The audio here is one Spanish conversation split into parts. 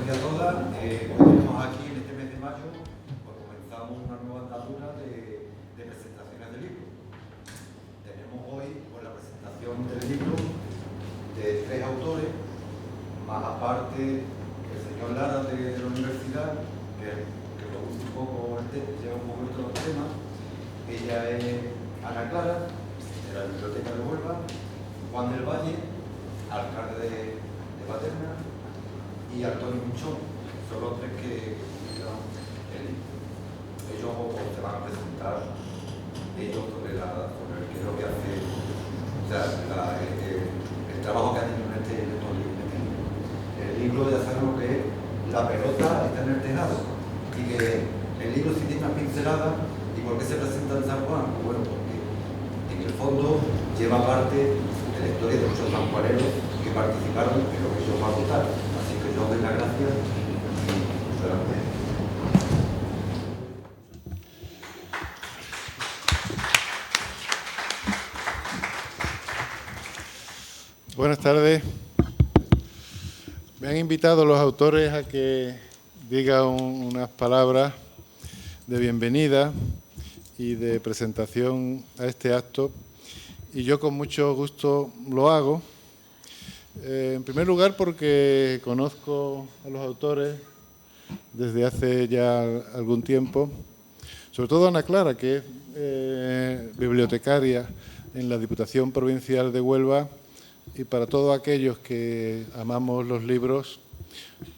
días a todas. Hoy tenemos aquí en este mes de mayo, pues comenzamos una nueva andadura de presentaciones de libros. Tenemos hoy pues, la presentación del libro de 3 autores, más aparte el señor Lara de la universidad, que produce un poco lleva un poco estos temas. Ella es Ana Clara, de la Biblioteca de Huelva, Juan del Valle, alcalde de Paterna, y Antonio Muchón. Son los 3 que publican el libro. Ellos pues, te van a presentar sobre qué es lo que hace, o sea, el trabajo que han tenido en estos libros. El libro ya sabemos que es La pelota está en el tejado, y que el libro sí tiene una pincelada. ¿Y por qué se presenta en San Juan? Pues bueno, porque en el fondo lleva parte de la historia de muchos sanjuaneros que participaron en lo que ellos van a contar. Así que yo os doy las gracias y muchas gracias. Buenas tardes. Me han invitado los autores a que diga unas palabras de bienvenida y de presentación a este acto, y yo con mucho gusto lo hago. En primer lugar porque conozco a los autores desde hace ya algún tiempo, sobre todo a Ana Clara, que es bibliotecaria en la Diputación Provincial de Huelva, y para todos aquellos que amamos los libros,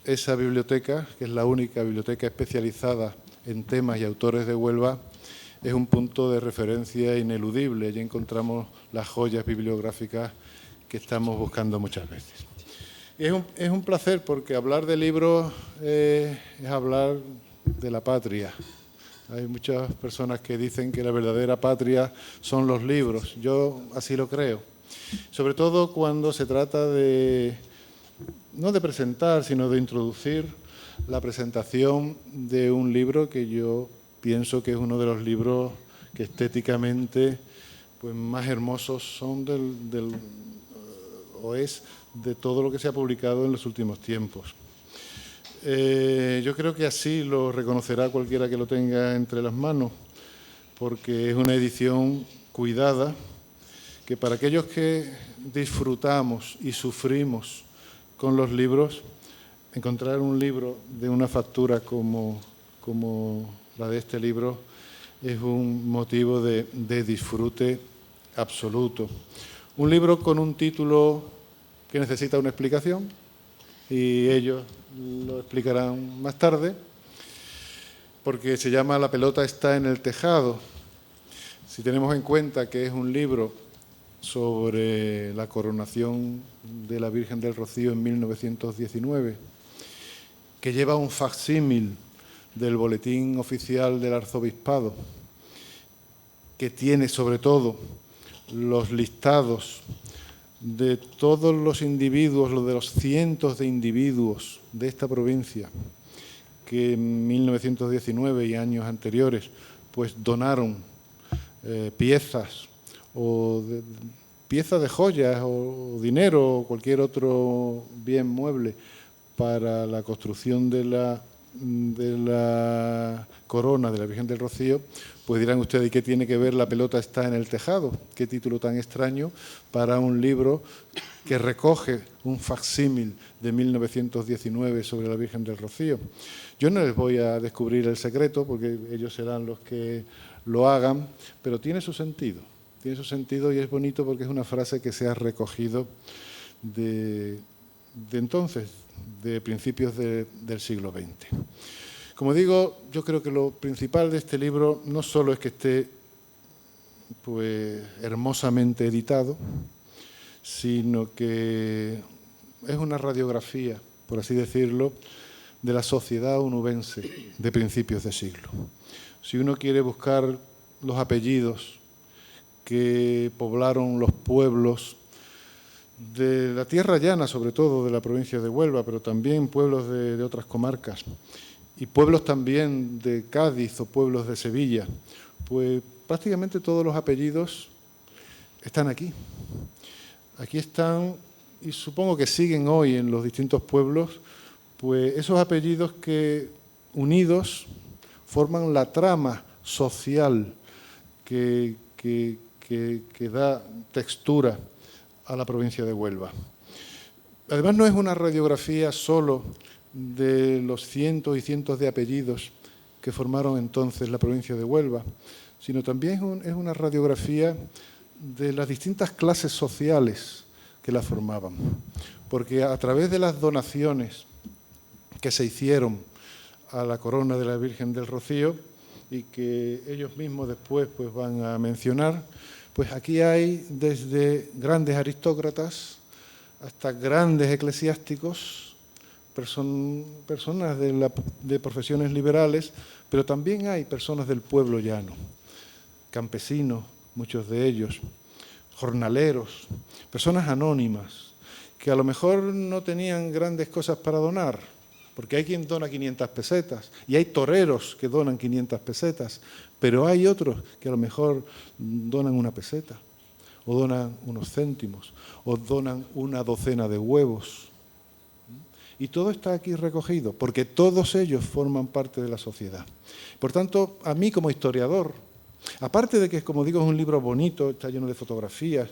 esa biblioteca, que es la única biblioteca especializada en temas y autores de Huelva, es un punto de referencia ineludible. Allí encontramos las joyas bibliográficas que estamos buscando muchas veces. Es un placer porque hablar de libros es hablar de la patria. Hay muchas personas que dicen que la verdadera patria son los libros. Yo así lo creo. Sobre todo cuando se trata de, no de presentar, sino de introducir la presentación de un libro que yo pienso que es uno de los libros que estéticamente pues, más hermosos son o es de todo lo que se ha publicado en los últimos tiempos. Yo creo que así lo reconocerá cualquiera que lo tenga entre las manos, porque es una edición cuidada, que para aquellos que disfrutamos y sufrimos con los libros, encontrar un libro de una factura como la de este libro es un motivo de disfrute absoluto. Un libro con un título que necesita una explicación, y ellos lo explicarán más tarde, porque se llama La pelota está en el tejado. Si tenemos en cuenta que es un libro sobre la coronación de la Virgen del Rocío en 1919, que lleva un facsímil del boletín oficial del arzobispado, que tiene sobre todo los listados de todos los individuos, de los cientos de individuos de esta provincia que en 1919 y años anteriores pues donaron piezas o piezas de joyas o dinero o cualquier otro bien mueble para la construcción de la corona de la Virgen del Rocío, pues dirán ustedes, ¿y qué tiene que ver La pelota está en el tejado? Qué título tan extraño para un libro que recoge un facsímil de 1919 sobre la Virgen del Rocío. Yo no les voy a descubrir el secreto, porque ellos serán los que lo hagan, pero tiene su sentido. Tiene su sentido y es bonito porque es una frase que se ha recogido de entonces, de principios del siglo XX. Como digo, yo creo que lo principal de este libro no solo es que esté pues, hermosamente editado, sino que es una radiografía, por así decirlo, de la sociedad onubense de principios de siglo. Si uno quiere buscar los apellidos que poblaron los pueblos de la tierra llana, sobre todo de la provincia de Huelva, pero también pueblos de otras comarcas, y pueblos también de Cádiz o pueblos de Sevilla, pues prácticamente todos los apellidos están aquí. Aquí están, y supongo que siguen hoy en los distintos pueblos, pues esos apellidos que unidos forman la trama social que da textura a la provincia de Huelva. Además, no es una radiografía solo de los cientos y cientos de apellidos que formaron entonces la provincia de Huelva, sino también es una radiografía de las distintas clases sociales que la formaban. Porque a través de las donaciones que se hicieron a la corona de la Virgen del Rocío y que ellos mismos después pues, van a mencionar, pues aquí hay desde grandes aristócratas hasta grandes eclesiásticos, personas de profesiones liberales, pero también hay personas del pueblo llano, campesinos, muchos de ellos, jornaleros, personas anónimas, que a lo mejor no tenían grandes cosas para donar, porque hay quien dona 500 pesetas y hay toreros que donan 500 pesetas, pero hay otros que a lo mejor donan una peseta, o donan unos céntimos, o donan una docena de huevos. Y todo está aquí recogido, porque todos ellos forman parte de la sociedad. Por tanto, a mí como historiador, aparte de que, como digo, es un libro bonito, está lleno de fotografías,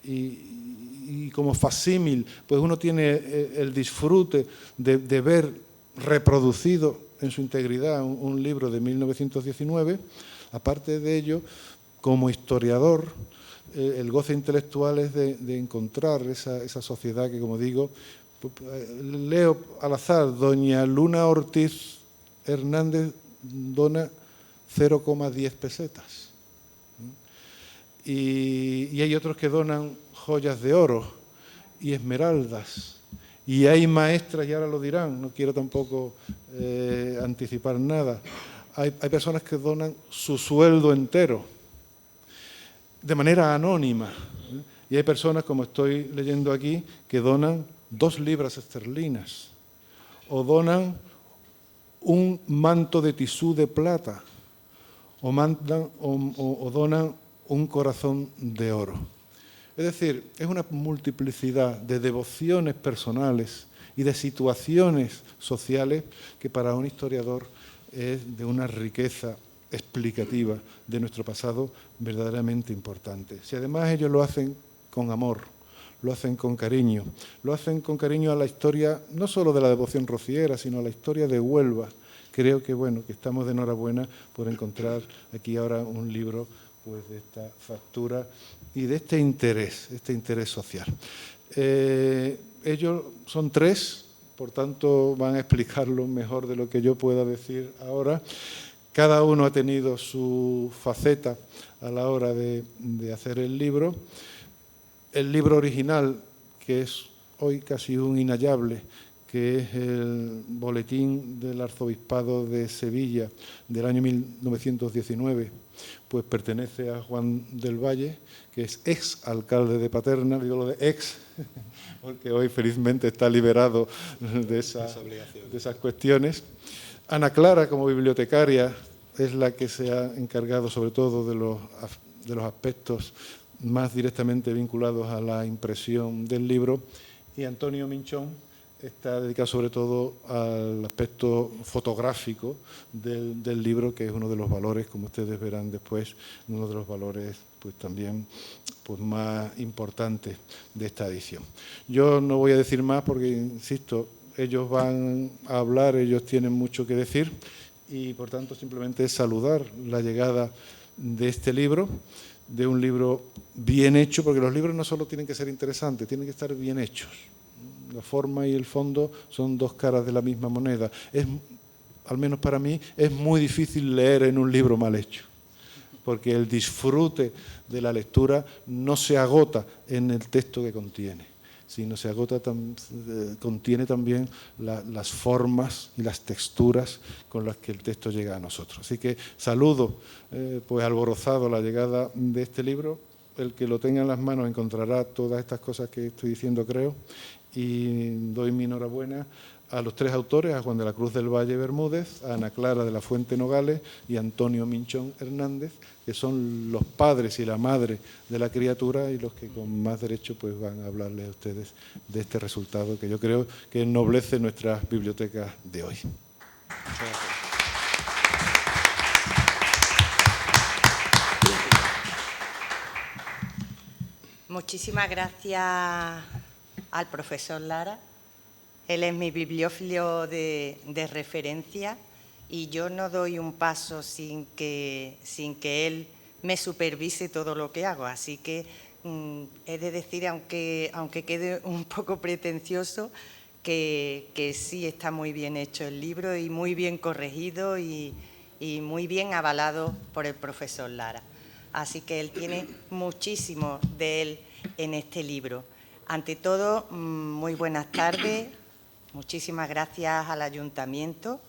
y como facsímil, pues uno tiene el disfrute de ver reproducido en su integridad un libro de 1919, aparte de ello, como historiador, el goce intelectual es de encontrar esa sociedad que, como digo, leo al azar, doña Luna Ortiz Hernández dona 0,10 pesetas. Y hay otros que donan joyas de oro y esmeraldas. Y hay maestras, y ahora lo dirán, no quiero tampoco anticipar nada, hay personas que donan su sueldo entero, de manera anónima. Y hay personas, como estoy leyendo aquí, que donan 2 libras esterlinas, o donan un manto de tisú de plata, o donan un corazón de oro. Es decir, es una multiplicidad de devociones personales y de situaciones sociales que para un historiador es de una riqueza explicativa de nuestro pasado verdaderamente importante. Si además ellos lo hacen con amor, lo hacen con cariño a la historia no solo de la devoción rociera, sino a la historia de Huelva. Creo que, bueno, que estamos de enhorabuena por encontrar aquí ahora un libro pues, de esta factura y de este interés social. Ellos son 3, por tanto van a explicarlo mejor de lo que yo pueda decir ahora. Cada uno ha tenido su faceta a la hora de hacer el libro. El libro original, que es hoy casi un inhallable, que es el Boletín del Arzobispado de Sevilla del año 1919, pues pertenece a Juan del Valle, que es ex alcalde de Paterna, digo lo de ex, porque hoy felizmente está liberado de esas cuestiones. Ana Clara, como bibliotecaria, es la que se ha encargado sobre todo de los aspectos más directamente vinculados a la impresión del libro, y Antonio Minchón está dedicado sobre todo al aspecto fotográfico del libro, que es uno de los valores, como ustedes verán después, uno de los valores pues también pues, más importantes de esta edición. Yo no voy a decir más porque, insisto, ellos van a hablar, ellos tienen mucho que decir, y por tanto simplemente saludar la llegada de este libro, de un libro bien hecho, porque los libros no solo tienen que ser interesantes, tienen que estar bien hechos. La forma y el fondo son 2 caras de la misma moneda. Al menos para mí, es muy difícil leer en un libro mal hecho, porque el disfrute de la lectura no se agota en el texto que contiene, sino se agota, contiene también las formas y las texturas con las que el texto llega a nosotros. Así que saludo, pues alborozado la llegada de este libro. El que lo tenga en las manos encontrará todas estas cosas que estoy diciendo, creo, y doy mi enhorabuena a los 3 autores, a Juan de la Cruz del Valle Bermúdez, a Ana Clara de la Fuente Nogales y a Antonio Minchón Hernández, que son los padres y la madre de la criatura y los que con más derecho pues van a hablarles a ustedes de este resultado que yo creo que ennoblece nuestras bibliotecas de hoy. Muchas gracias. Muchísimas gracias al profesor Lara. Él es mi bibliófilo de referencia y yo no doy un paso sin que él me supervise todo lo que hago. Así que he de decir, aunque quede un poco pretencioso, que sí está muy bien hecho el libro y muy bien corregido y muy bien avalado por el profesor Lara. Así que él tiene muchísimo de él en este libro. Ante todo, muy buenas tardes. Muchísimas gracias al Ayuntamiento,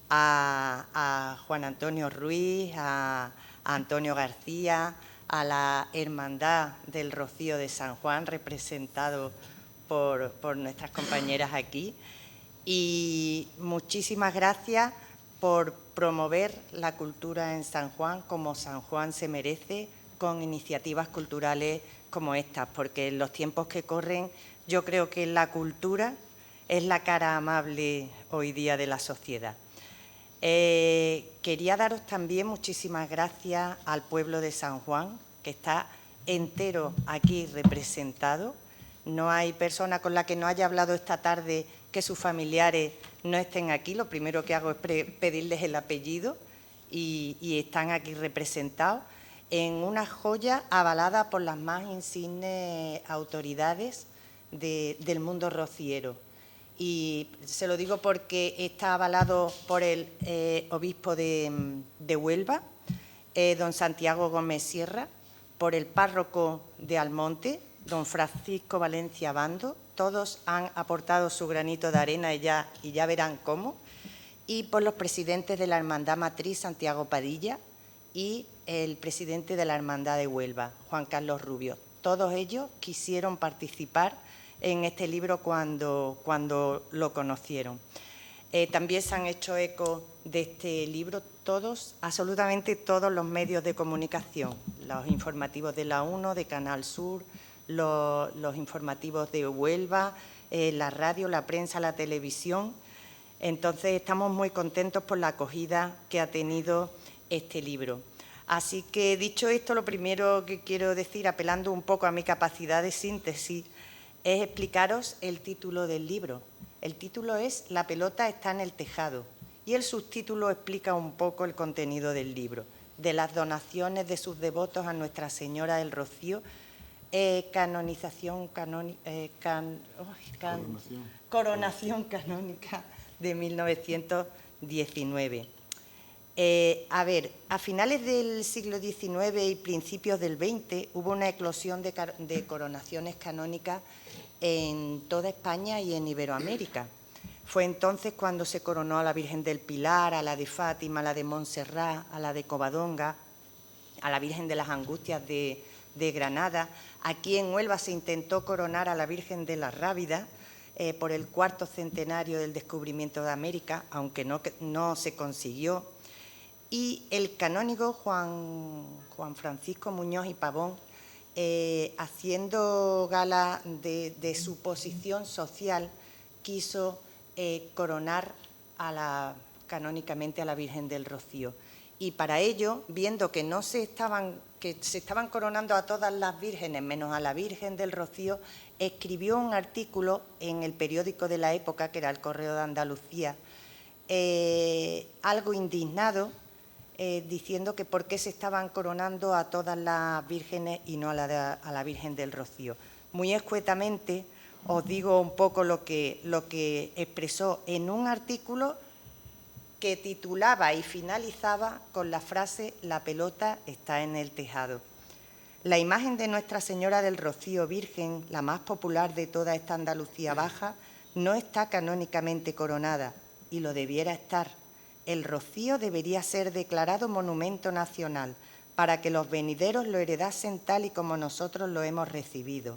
a Juan Antonio Ruiz, a Antonio García, a la Hermandad del Rocío de San Juan, representado por nuestras compañeras aquí. Y muchísimas gracias por promover la cultura en San Juan como San Juan se merece, con iniciativas culturales como estas, porque en los tiempos que corren yo creo que la cultura es la cara amable hoy día de la sociedad. Quería daros también muchísimas gracias al pueblo de San Juan, que está entero aquí representado. No hay persona con la que no haya hablado esta tarde que sus familiares no estén aquí. Lo primero que hago es pedirles el apellido y están aquí representados en una joya avalada por las más insignes autoridades del mundo rociero. Y se lo digo porque está avalado por el obispo de Huelva, don Santiago Gómez Sierra, por el párroco de Almonte, don Francisco Valencia Bando. Todos han aportado su granito de arena y ya verán cómo. Y por los presidentes de la Hermandad Matriz, Santiago Padilla, y el presidente de la Hermandad de Huelva, Juan Carlos Rubio. Todos ellos quisieron participar en este libro cuando lo conocieron. También se han hecho eco de este libro todos, absolutamente todos los medios de comunicación, los informativos de la 1, de Canal Sur, los informativos de Huelva, la radio, la prensa, la televisión. Entonces, estamos muy contentos por la acogida que ha tenido este libro. Así que, dicho esto, lo primero que quiero decir, apelando un poco a mi capacidad de síntesis, es explicaros el título del libro. El título es La pelota está en el tejado y el subtítulo explica un poco el contenido del libro, de las donaciones de sus devotos a Nuestra Señora del Rocío, coronación canónica de 1919. A finales del siglo XIX y principios del XX hubo una eclosión de coronaciones canónicas en toda España y en Iberoamérica. Fue entonces cuando se coronó a la Virgen del Pilar, a la de Fátima, a la de Montserrat, a la de Covadonga, a la Virgen de las Angustias de Granada. Aquí en Huelva se intentó coronar a la Virgen de la Rábida por el 4º centenario del descubrimiento de América, aunque no se consiguió. Y el canónigo Juan Francisco Muñoz y Pavón, haciendo gala de su posición social, quiso coronar canónicamente a la Virgen del Rocío. Y para ello, viendo que se estaban coronando a todas las vírgenes menos a la Virgen del Rocío, escribió un artículo en el periódico de la época, que era el Correo de Andalucía, algo indignado, diciendo que por qué se estaban coronando a todas las vírgenes y no a la Virgen del Rocío. Muy escuetamente os digo un poco lo que expresó en un artículo que titulaba y finalizaba con la frase «La pelota está en el tejado». La imagen de Nuestra Señora del Rocío Virgen, la más popular de toda esta Andalucía Baja, no está canónicamente coronada y lo debiera estar. El Rocío debería ser declarado monumento nacional para que los venideros lo heredasen tal y como nosotros lo hemos recibido.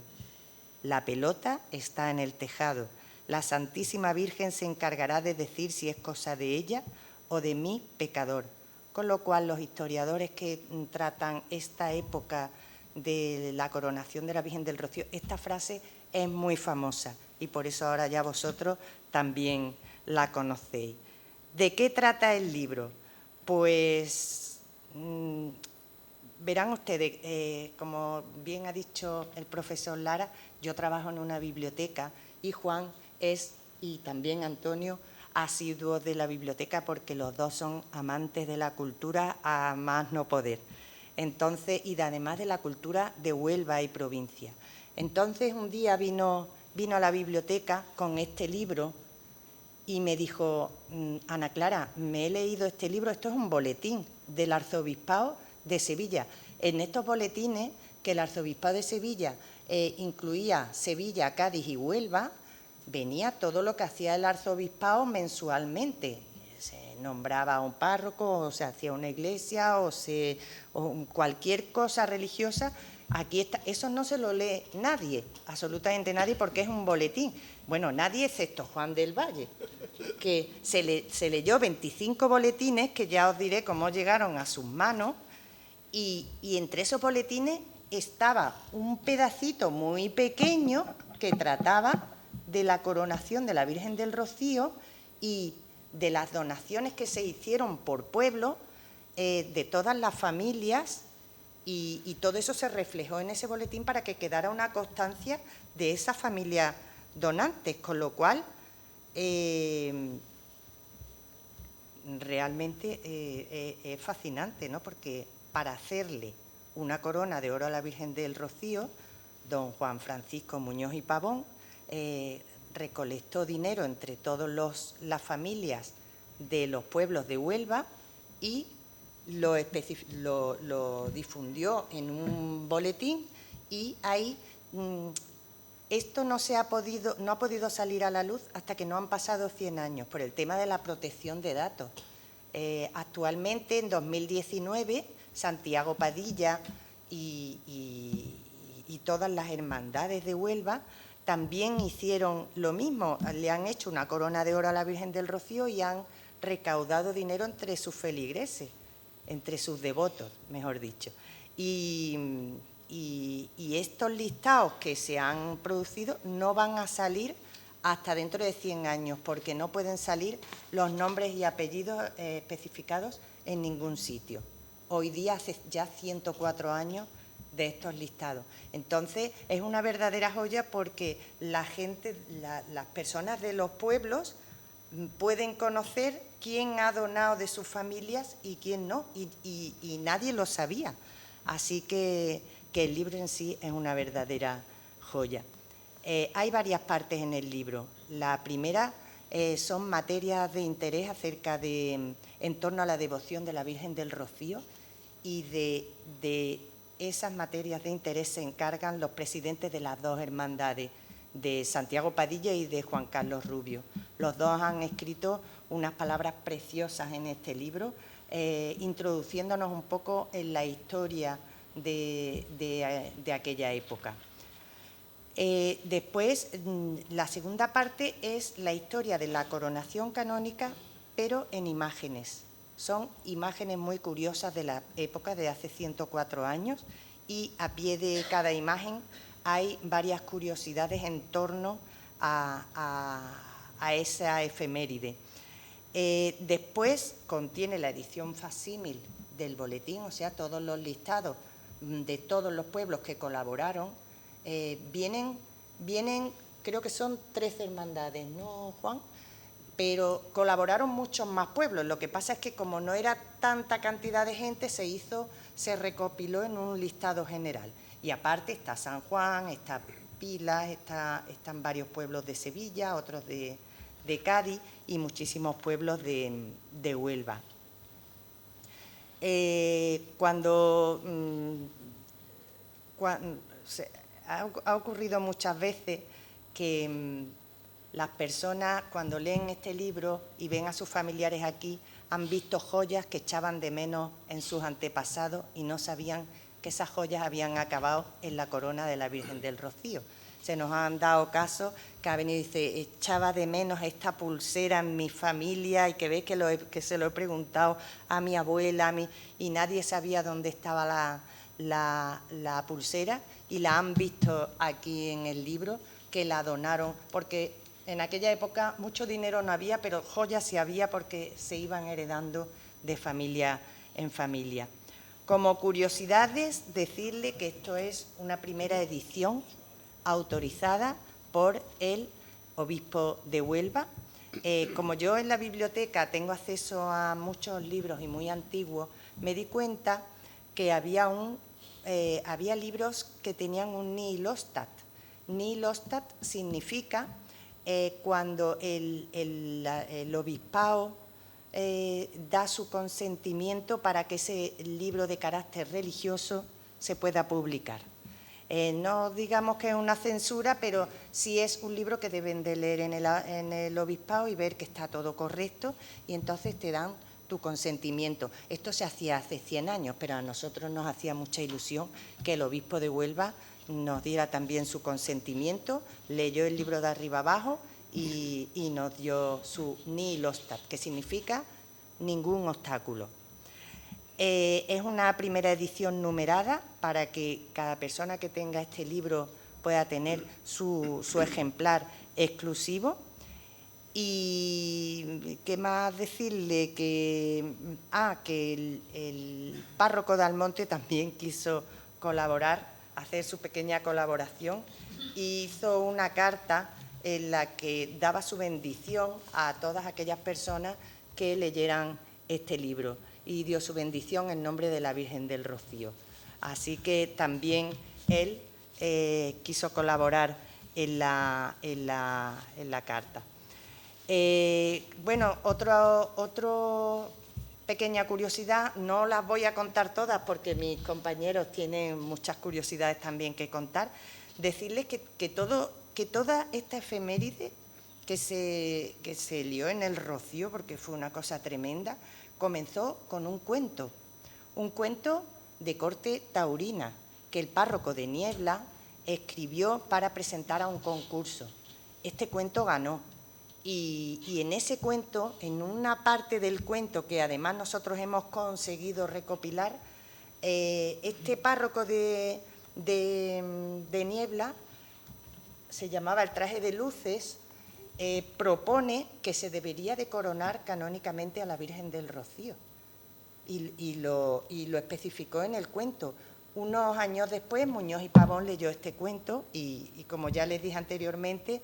La pelota está en el tejado. La Santísima Virgen se encargará de decir si es cosa de ella o de mí, pecador. Con lo cual, los historiadores que tratan esta época de la coronación de la Virgen del Rocío, esta frase es muy famosa y por eso ahora ya vosotros también la conocéis. ¿De qué trata el libro? Pues verán ustedes, como bien ha dicho el profesor Lara, yo trabajo en una biblioteca y Juan y también Antonio, asiduos de la biblioteca porque los dos son amantes de la cultura a más no poder. Entonces, y además de la cultura de Huelva y provincia. Entonces, un día vino a la biblioteca con este libro y me dijo: Ana Clara, me he leído este libro, esto es un boletín del Arzobispado de Sevilla. En estos boletines, que el Arzobispado de Sevilla incluía Sevilla, Cádiz y Huelva, venía todo lo que hacía el Arzobispado mensualmente. Se nombraba a un párroco, o se hacía una iglesia, o cualquier cosa religiosa. Aquí está, eso no se lo lee nadie, absolutamente nadie, porque es un boletín. Bueno, nadie excepto Juan del Valle, que se leyó 25 boletines, que ya os diré cómo llegaron a sus manos, y entre esos boletines estaba un pedacito muy pequeño que trataba de la coronación de la Virgen del Rocío y de las donaciones que se hicieron por pueblo de todas las familias, y todo eso se reflejó en ese boletín para que quedara una constancia de esa familia donantes, con lo cual realmente es fascinante, ¿no? Porque para hacerle una corona de oro a la Virgen del Rocío, don Juan Francisco Muñoz y Pavón recolectó dinero entre todas las familias de los pueblos de Huelva y lo difundió en un boletín, y ahí esto no ha podido salir a la luz hasta que no han pasado 100 años por el tema de la protección de datos. Actualmente, en 2019, Santiago Padilla y todas las hermandades de Huelva también hicieron lo mismo. Le han hecho una corona de oro a la Virgen del Rocío y han recaudado dinero entre sus feligreses, entre sus devotos, mejor dicho. Y estos listados que se han producido no van a salir hasta dentro de 100 años, porque no pueden salir los nombres y apellidos especificados en ningún sitio. Hoy día hace ya 104 años de estos listados. Entonces, es una verdadera joya porque la gente, las personas de los pueblos pueden conocer quién ha donado de sus familias y quién no, y nadie lo sabía. Así que el libro en sí es una verdadera joya. Hay varias partes en el libro. La primera son materias de interés en torno a la devoción de la Virgen del Rocío, y de esas materias de interés se encargan los presidentes de las dos hermandades, de Santiago Padilla y de Juan Carlos Rubio. Los dos han escrito unas palabras preciosas en este libro, introduciéndonos un poco en la historia de aquella época. Después, la segunda parte es la historia de la coronación canónica, pero en imágenes. Son imágenes muy curiosas de la época de hace 104 años, y a pie de cada imagen hay varias curiosidades en torno a esa efeméride. Después contiene la edición facsímil del boletín, o sea, todos los listados de todos los pueblos que colaboraron. Vienen, creo que son 13 hermandades, ¿no, Juan? Pero colaboraron muchos más pueblos. Lo que pasa es que como no era tanta cantidad de gente, se recopiló en un listado general. Y aparte está San Juan, está Pilas, están varios pueblos de Sevilla, otros de Cádiz y muchísimos pueblos de Huelva. Ha ocurrido muchas veces que las personas, cuando leen este libro y ven a sus familiares aquí, han visto joyas que echaban de menos en sus antepasados y no sabían que esas joyas habían acabado en la corona de la Virgen del Rocío. se nos han dado casos que ha venido y dice, echaba de menos esta pulsera en mi familia y que ves que se lo he preguntado a mi abuela y nadie sabía dónde estaba la pulsera y la han visto aquí en el libro, que la donaron, porque en aquella época mucho dinero no había, pero joyas sí había porque se iban heredando de familia en familia. Como curiosidades, decirle que esto es una primera edición autorizada por el obispo de Huelva. Como yo en la biblioteca tengo acceso a muchos libros y muy antiguos, me di cuenta que había libros que tenían un nihilostat. Nihilostat significa cuando el obispado da su consentimiento para que ese libro de carácter religioso se pueda publicar. No digamos que es una censura, pero sí es un libro que deben de leer en el obispado y ver que está todo correcto y entonces te dan tu consentimiento. Esto se hacía hace 100 años, pero a nosotros nos hacía mucha ilusión que el obispo de Huelva nos diera también su consentimiento, leyó el libro de arriba abajo y nos dio su nihilostat, que significa ningún obstáculo. Es una primera edición numerada para que cada persona que tenga este libro pueda tener su ejemplar exclusivo. Y qué más decirle que el párroco de Almonte también quiso colaborar, hacer su pequeña colaboración, y hizo una carta en la que daba su bendición a todas aquellas personas que leyeran este libro y dio su bendición en nombre de la Virgen del Rocío. Así que también él quiso colaborar en la carta. Bueno, otra pequeña curiosidad, no las voy a contar todas porque mis compañeros tienen muchas curiosidades también que contar. Decirles que toda esta efeméride que se lió en el Rocío, porque fue una cosa tremenda, comenzó con un cuento de corte taurina que el párroco de Niebla escribió para presentar a un concurso. Este cuento ganó y en ese cuento, en una parte del cuento que además nosotros hemos conseguido recopilar, este párroco de Niebla, se llamaba El traje de luces, propone que se debería de coronar canónicamente a la Virgen del Rocío y lo especificó en el cuento. Unos años después, Muñoz y Pavón leyó este cuento y como ya les dije anteriormente,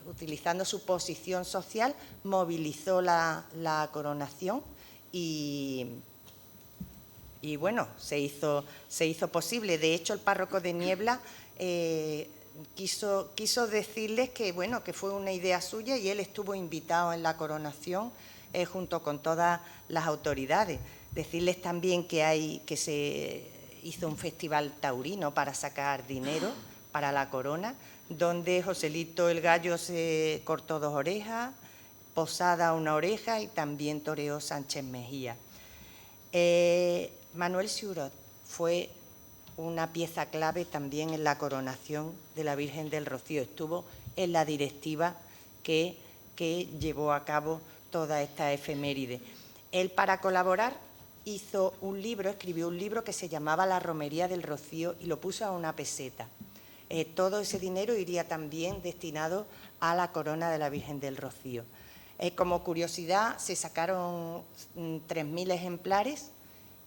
utilizando su posición social, movilizó la coronación y bueno, se hizo posible. De hecho, el párroco de Niebla quiso decirles que, bueno, que fue una idea suya y él estuvo invitado en la coronación junto con todas las autoridades. Decirles también que se hizo un festival taurino para sacar dinero para la corona, donde Joselito el Gallo se cortó 2 orejas, Posada 1 oreja y también toreó Sánchez Mejía. Manuel Siurot fue una pieza clave también en la coronación de la Virgen del Rocío. Estuvo en la directiva que llevó a cabo toda esta efeméride. Él, para colaborar, escribió un libro que se llamaba La Romería del Rocío y lo puso a 1 peseta. Todo ese dinero iría también destinado a la corona de la Virgen del Rocío. Como curiosidad, se sacaron 3.000 ejemplares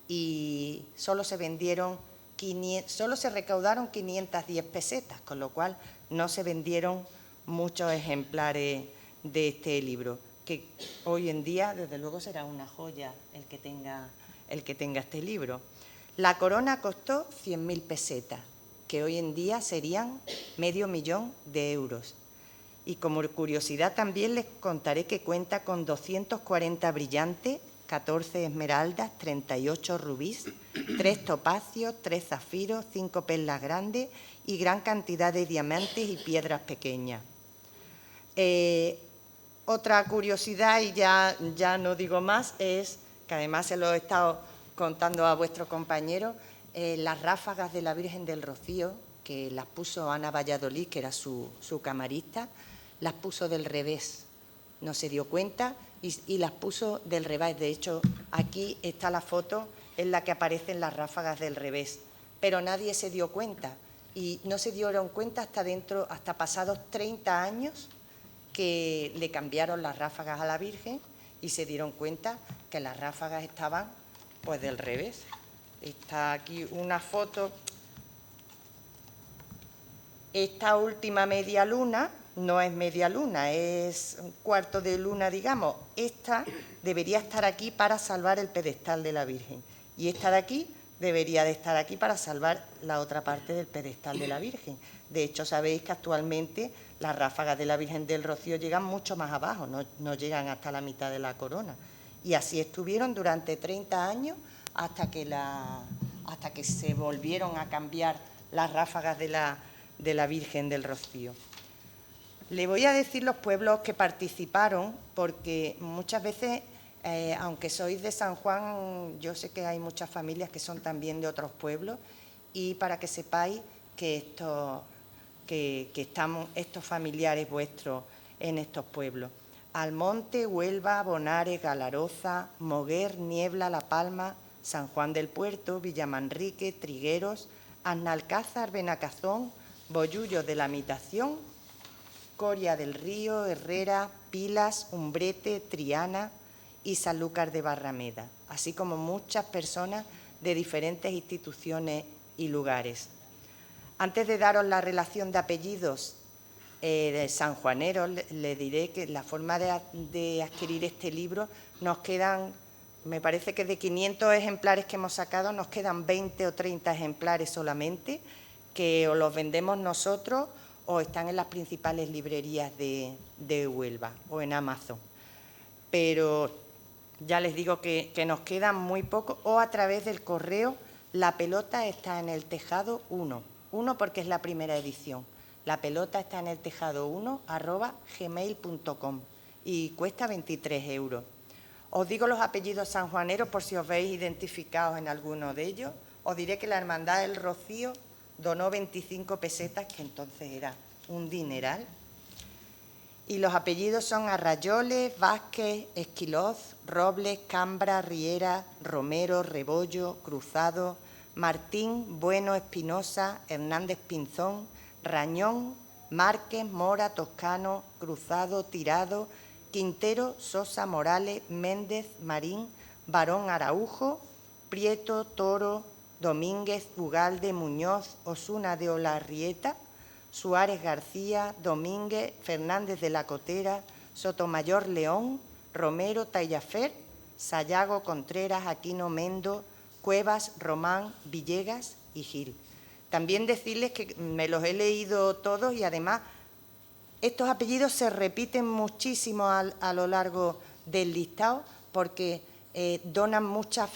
y solo se recaudaron 510 pesetas, con lo cual no se vendieron muchos ejemplares de este libro, que hoy en día, desde luego, será una joya el que tenga este libro. La corona costó 100.000 pesetas, que hoy en día serían $500.000 de euros. Y como curiosidad también les contaré que cuenta con 240 brillantes, 14 esmeraldas, 38 rubíes, 3 topacios, 3 zafiros, 5 perlas grandes y gran cantidad de diamantes y piedras pequeñas. Otra curiosidad, y ya no digo más, es que además se lo he estado contando a vuestro compañero, las ráfagas de la Virgen del Rocío, que las puso Ana Valladolid, que era su camarista, las puso del revés. No se dio cuenta y las puso del revés. De hecho, aquí está la foto en la que aparecen las ráfagas del revés. Pero nadie se dio cuenta. Y no se dieron cuenta hasta pasados 30 años que le cambiaron las ráfagas a la Virgen y se dieron cuenta que las ráfagas estaban pues del revés. Está aquí una foto. Esta última media luna no es media luna, es un cuarto de luna, digamos. Esta debería estar aquí para salvar el pedestal de la Virgen. Y esta de aquí debería de estar aquí para salvar la otra parte del pedestal de la Virgen. De hecho, sabéis que actualmente las ráfagas de la Virgen del Rocío llegan mucho más abajo, no llegan hasta la mitad de la corona. Y así estuvieron durante 30 años hasta que se volvieron a cambiar las ráfagas de la Virgen del Rocío. Le voy a decir los pueblos que participaron, porque muchas veces, aunque sois de San Juan, yo sé que hay muchas familias que son también de otros pueblos, y para que sepáis que estamos estos familiares vuestros en estos pueblos. Almonte, Huelva, Bonares, Galaroza, Moguer, Niebla, La Palma, San Juan del Puerto, Villamanrique, Trigueros, Aznalcázar, Benacazón, Bollullos de la Mitación, Coria del Río, Herrera, Pilas, Umbrete, Triana y Sanlúcar de Barrameda, así como muchas personas de diferentes instituciones y lugares. Antes de daros la relación de apellidos de sanjuaneros, le diré que la forma de adquirir este libro nos quedan, me parece que de 500 ejemplares que hemos sacado, nos quedan 20 o 30 ejemplares solamente, que o los vendemos nosotros o están en las principales librerías de Huelva o en Amazon. Pero ya les digo que nos quedan muy pocos, o a través del correo. La pelota está en el tejado 1 porque es la primera edición. La pelota está en el tejado 1@gmail.com y cuesta 23 €. Os digo los apellidos sanjuaneros por si os veis identificados en alguno de ellos. Os diré que la Hermandad del Rocío donó 25 pesetas, que entonces era un dineral. Y los apellidos son Arrayoles, Vázquez, Esquiloz, Robles, Cambra, Riera, Romero, Rebollo, Cruzado, Martín, Bueno, Espinosa, Hernández Pinzón, Rañón, Márquez, Mora, Toscano, Cruzado, Tirado, Quintero, Sosa, Morales, Méndez, Marín, Barón, Araujo, Prieto, Toro, Domínguez, Ugalde, Muñoz, Osuna de Olarrieta, Suárez García, Domínguez, Fernández de la Cotera, Sotomayor León, Romero, Tallafer, Sayago, Contreras, Aquino, Mendo, Cuevas, Román, Villegas y Gil. También decirles que me los he leído todos y además estos apellidos se repiten muchísimo a lo largo del listado porque donan muchas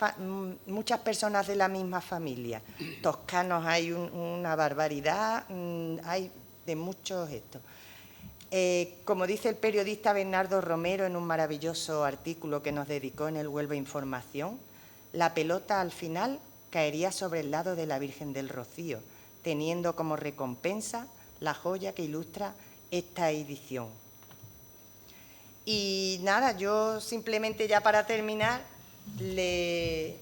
personas de la misma familia. Toscanos hay una barbaridad, hay de muchos estos. Como dice el periodista Bernardo Romero en un maravilloso artículo que nos dedicó en el Huelva Información, la pelota al final caería sobre el lado de la Virgen del Rocío, teniendo como recompensa la joya que ilustra esta edición. Y nada, yo simplemente ya para terminar le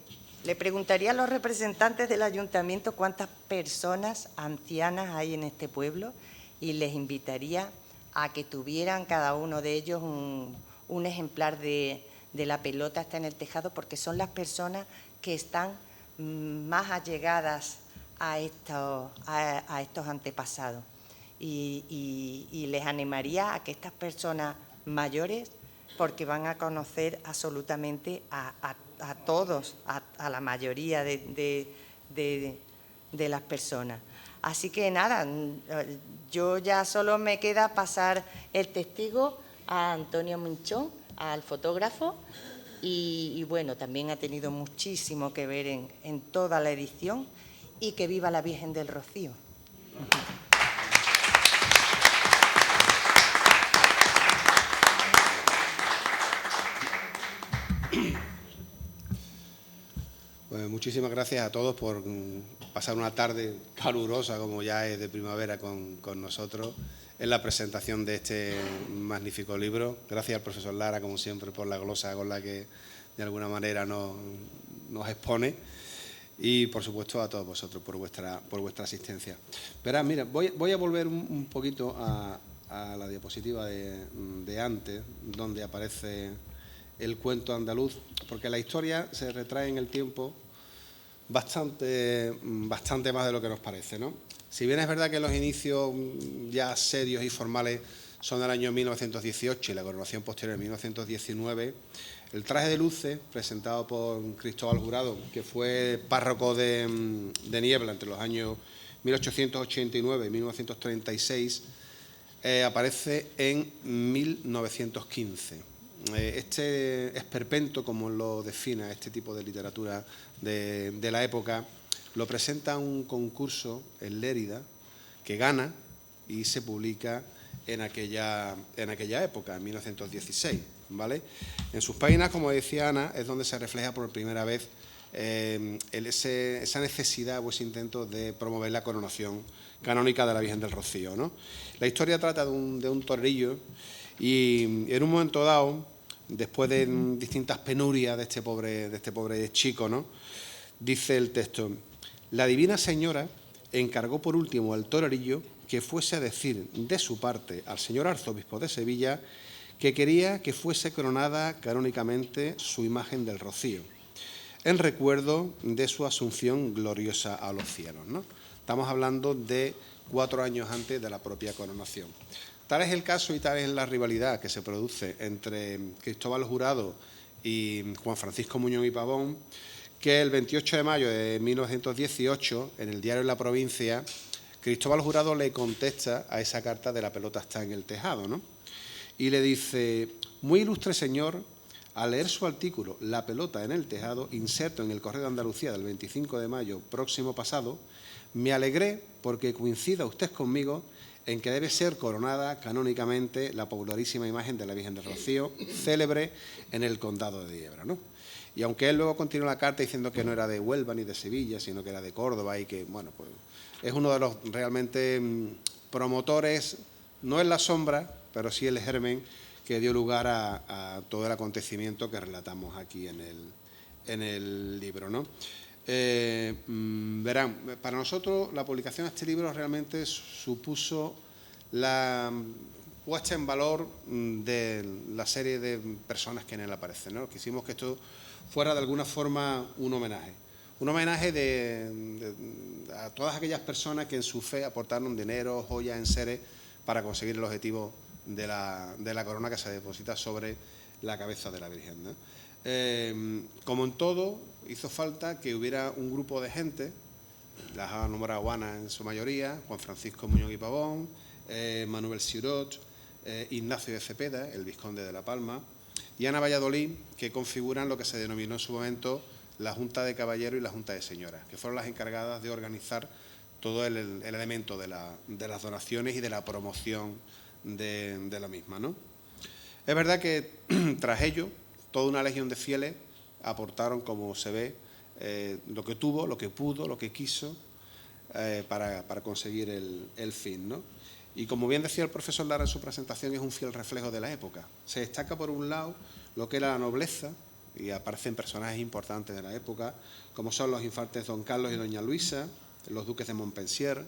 preguntaría a los representantes del ayuntamiento cuántas personas ancianas hay en este pueblo y les invitaría a que tuvieran cada uno de ellos un ejemplar de la pelota está en el tejado, porque son las personas que están más allegadas a estos antepasados. Y les animaría a que estas personas mayores, porque van a conocer absolutamente a todos, a la mayoría de las personas. Así que nada, yo ya solo me queda pasar el testigo a Antonio Minchón, al fotógrafo, y bueno, también ha tenido muchísimo que ver en toda la edición, y que viva la Virgen del Rocío. Bueno, muchísimas gracias a todos por pasar una tarde calurosa, como ya es de primavera, con nosotros en la presentación de este magnífico libro. Gracias al profesor Lara, como siempre, por la glosa con la que de alguna manera nos expone. Y, por supuesto, a todos vosotros por vuestra asistencia. Verás, mira, voy a volver un poquito a la diapositiva de antes, donde aparece el cuento andaluz, porque la historia se retrae en el tiempo bastante más de lo que nos parece, ¿no? Si bien es verdad que los inicios ya serios y formales son del año 1918 y la coronación posterior en 1919, el traje de luces, presentado por Cristóbal Jurado, que fue párroco de Niebla entre los años 1889 y 1936, aparece en 1915. Este esperpento, como lo define este tipo de literatura de la época, lo presenta un concurso en Lérida que gana y se publica en aquella época, en 1916, ¿vale? En sus páginas, como decía Ana, es donde se refleja por primera vez esa necesidad o ese intento de promover la coronación canónica de la Virgen del Rocío, ¿no? La historia trata de un torerillo y en un momento dado, después de distintas penurias de este pobre chico, ¿no?, dice el texto: la divina señora encargó por último al torerillo que fuese a decir de su parte al señor arzobispo de Sevilla que quería que fuese coronada canónicamente su imagen del Rocío, en recuerdo de su asunción gloriosa a los cielos, ¿no? Estamos hablando de 4 años antes de la propia coronación. Tal es el caso y tal es la rivalidad que se produce entre Cristóbal Jurado y Juan Francisco Muñoz y Pavón, que el 28 de mayo de 1918, en el diario La Provincia, Cristóbal Jurado le contesta a esa carta de la pelota está en el tejado, ¿no? Y le dice: muy ilustre señor, al leer su artículo La pelota en el tejado, inserto en el Correo de Andalucía del 25 de mayo próximo pasado, me alegré porque coincida usted conmigo en que debe ser coronada canónicamente la popularísima imagen de la Virgen del Rocío, célebre en el condado de Niebla, ¿no? Y aunque él luego continúa la carta diciendo que no era de Huelva ni de Sevilla, sino que era de Córdoba y que, bueno, pues es uno de los realmente promotores, no en la sombra, pero sí el germen que dio lugar a todo el acontecimiento que relatamos aquí en el libro, ¿no? Verán, para nosotros la publicación de este libro realmente supuso la puesta en valor de la serie de personas que en él aparecen, ¿no? Quisimos que esto fuera de alguna forma un homenaje a todas aquellas personas que en su fe aportaron dinero, joyas, enseres para conseguir el objetivo de la corona que se deposita sobre la cabeza de la Virgen, ¿no? Como en todo, hizo falta que hubiera un grupo de gente, las ha nombrado Ana en su mayoría, Juan Francisco Muñoz y Pavón, Manuel Sirot, Ignacio de Cepeda, el vizconde de La Palma, y Ana Valladolid, que configuran lo que se denominó en su momento la Junta de Caballeros y la Junta de Señoras, que fueron las encargadas de organizar todo el elemento de las donaciones y de la promoción de la misma, ¿no? Es verdad que tras ello toda una legión de fieles aportaron, como se ve, lo que tuvo, lo que pudo, lo que quiso para conseguir el fin, ¿no? Y como bien decía el profesor Lara en su presentación, es un fiel reflejo de la época. Se destaca por un lado lo que era la nobleza, y aparecen personajes importantes de la época, como son los infantes don Carlos y doña Luisa, los duques de Montpensier,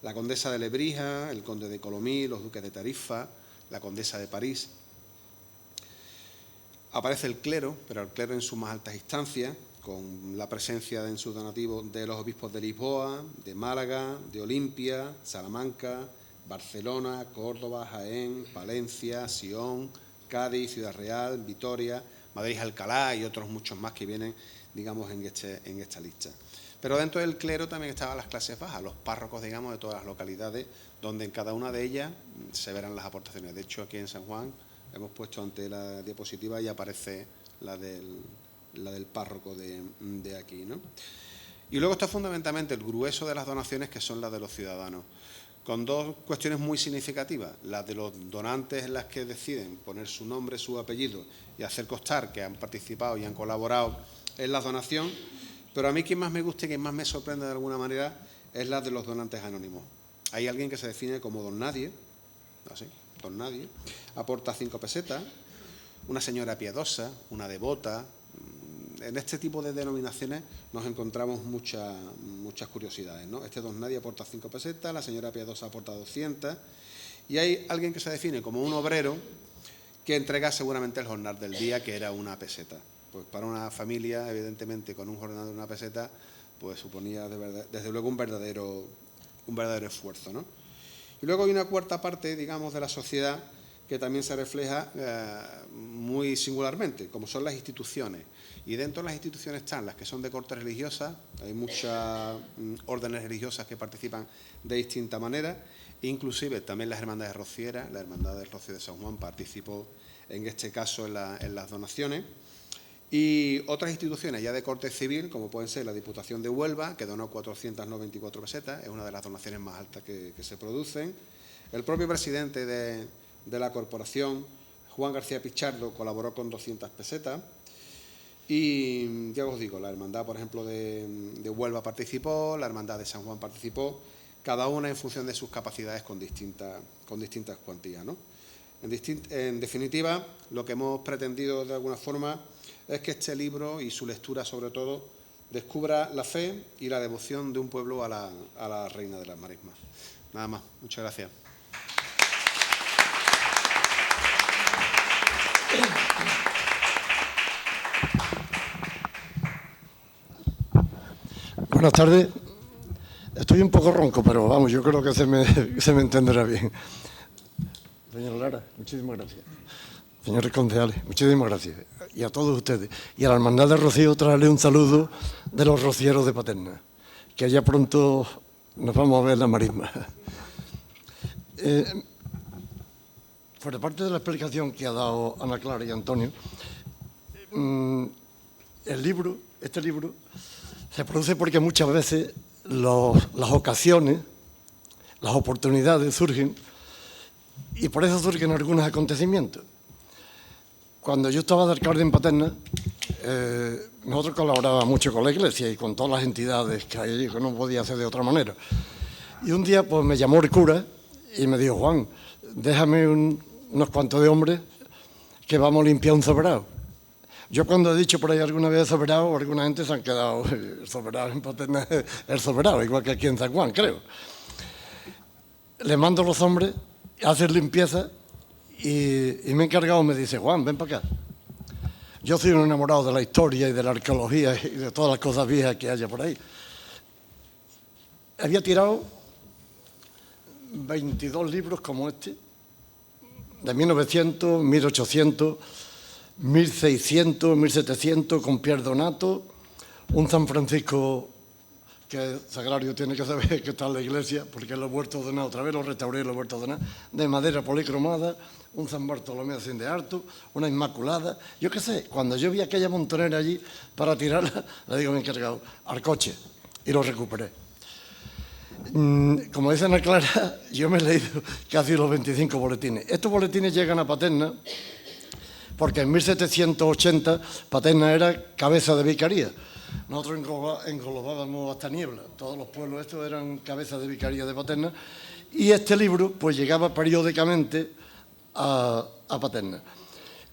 la condesa de Lebrija, el conde de Colomí, los duques de Tarifa, la condesa de París. Aparece el clero, pero el clero en sus más altas instancias, con la presencia en sus donativos de los obispos de Lisboa, de Málaga, de Olimpia, Salamanca, Barcelona, Córdoba, Jaén, Palencia, Sion, Cádiz, Ciudad Real, Vitoria, Madrid, Alcalá y otros muchos más que vienen, digamos, en esta lista. Pero dentro del clero también estaban las clases bajas, los párrocos, digamos, de todas las localidades, donde en cada una de ellas se verán las aportaciones. De hecho, aquí en San Juan hemos puesto ante la diapositiva y aparece la del párroco de aquí, ¿no? Y luego está fundamentalmente el grueso de las donaciones, que son las de los ciudadanos, con dos cuestiones muy significativas: las de los donantes, en las que deciden poner su nombre, su apellido y hacer constar que han participado y han colaborado en la donación, Pero a mí quien más me gusta y quien más me sorprende de alguna manera es la de los donantes anónimos. Hay alguien que se define como don nadie, así, don nadie, aporta 5 pesetas, una señora piadosa, una devota. En este tipo de denominaciones nos encontramos muchas curiosidades, ¿no? Este don nadie aporta 5 pesetas, la señora piadosa aporta 200, y hay alguien que se define como un obrero que entrega seguramente el jornal del día, que era 1 peseta. Pues para una familia, evidentemente, con un jornal de 1 peseta, pues suponía desde luego un verdadero esfuerzo, ¿no? Y luego hay una cuarta parte, digamos, de la sociedad que también se refleja muy singularmente, como son las instituciones. Y dentro de las instituciones están las que son de corte religiosa, hay muchas órdenes religiosas que participan de distinta manera, inclusive también las hermandades rocieras, la Hermandad del Rocío de San Juan participó en este caso en las donaciones, y otras instituciones ya de corte civil, como pueden ser la Diputación de Huelva, que donó 494 pesetas, es una de las donaciones más altas que se producen. El propio presidente de la corporación, Juan García Pichardo, colaboró con 200 pesetas. Y ya os digo, la hermandad, por ejemplo, de Huelva participó, la hermandad de San Juan participó, cada una en función de sus capacidades con distintas cuantías, ¿no? En definitiva, lo que hemos pretendido de alguna forma es que este libro y su lectura, sobre todo, descubra la fe y la devoción de un pueblo a la Reina de las Marismas. Nada más. Muchas gracias. Buenas tardes. Estoy un poco ronco, pero vamos, yo creo que se me entenderá bien. Señora Lara, muchísimas gracias. Señores concejales, muchísimas gracias. Y a todos ustedes. Y a la Hermandad de Rocío traerle un saludo de los rocieros de Paterna, que ya pronto nos vamos a ver en la marisma. Por parte de la explicación que ha dado Ana Clara y Antonio, este libro se produce porque muchas veces las ocasiones, las oportunidades surgen, y por eso surgen algunos acontecimientos. Cuando yo estaba de alcalde en Paterna, nosotros colaborábamos mucho con la Iglesia y con todas las entidades que hay allí, que no podía hacer de otra manera. Y un día pues me llamó el cura y me dijo: Juan, déjame unos cuantos de hombres que vamos a limpiar un sobrado. Yo cuando he dicho por ahí alguna vez sobrado, alguna gente se han quedado el sobrado en Paterna, el sobrado, igual que aquí en San Juan, creo. Le mando a los hombres a hacer limpieza y me he encargado, me dice: Juan, ven para acá. Yo soy un enamorado de la historia y de la arqueología y de todas las cosas viejas que haya por ahí. Había tirado 22 libros como este, de 1900, 1800, 1600, 1700, con Pier Donato, un San Francisco que Sagrario tiene que saber que está en la iglesia, porque lo he vuelto a donar otra vez, lo restauré y lo he vuelto a donar, de madera policromada, un San Bartolomé así de harto, una Inmaculada. Yo qué sé, cuando yo vi aquella montonera allí para tirarla, le digo a mi encargado: al coche, y lo recuperé. Como dice Ana Clara, yo me he leído casi los 25 boletines. Estos boletines llegan a Paterna porque en 1780 Paterna era cabeza de vicaría. Nosotros englobábamos hasta Niebla, todos los pueblos estos eran cabezas de vicaría de Paterna, y este libro pues llegaba periódicamente a Paterna.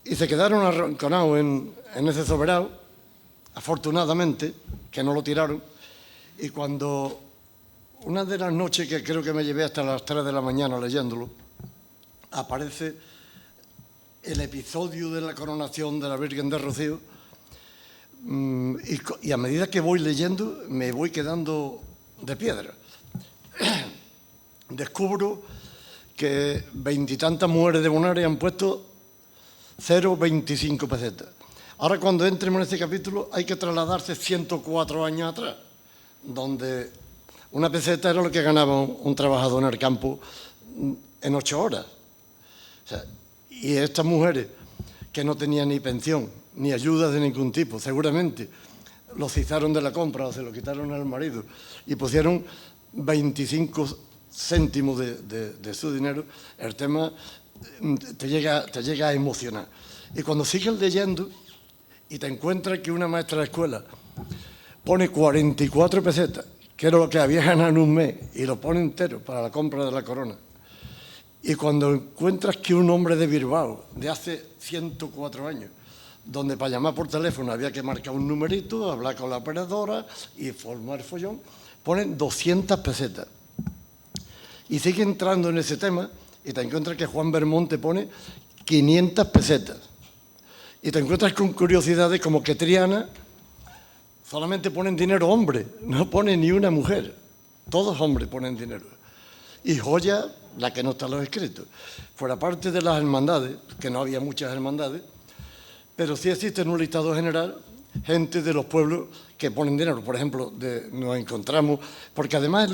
Y se quedaron arrinconados en ese soberano, afortunadamente, que no lo tiraron, y cuando una de las noches, que creo que me llevé hasta las 3 de la mañana leyéndolo, aparece el episodio de la coronación de la Virgen de Rocío, y a medida que voy leyendo me voy quedando de piedra. Descubro que 20 y tantas mujeres de Bonares han puesto 0,25 pesetas. Ahora, cuando entremos en este capítulo, hay que trasladarse 104 años atrás, donde una peseta era lo que ganaba un trabajador en el campo en 8 horas. O sea, y estas mujeres que no tenían ni pensión, ni ayuda de ningún tipo, seguramente lo cizaron de la compra o se lo quitaron al marido y pusieron 25 céntimos de su dinero. El tema te llega a emocionar. Y cuando sigues leyendo y te encuentras que una maestra de escuela pone 44 pesetas, que era lo que había ganado en un mes, y lo pone entero para la compra de la corona. Y cuando encuentras que un hombre de Bilbao, de hace 104 años, donde para llamar por teléfono había que marcar un numerito, hablar con la operadora y formar follón, ponen 200 pesetas. Y sigue entrando en ese tema y te encuentras que Juan Belmonte pone 500 pesetas. Y te encuentras con curiosidades como que Triana solamente ponen dinero hombres, no pone ni una mujer. Todos hombres ponen dinero. Y joya, la que no está en los escritos. Fuera parte de las hermandades, que no había muchas hermandades, pero sí existe en un listado general gente de los pueblos que ponen dinero. Por ejemplo, nos encontramos, porque además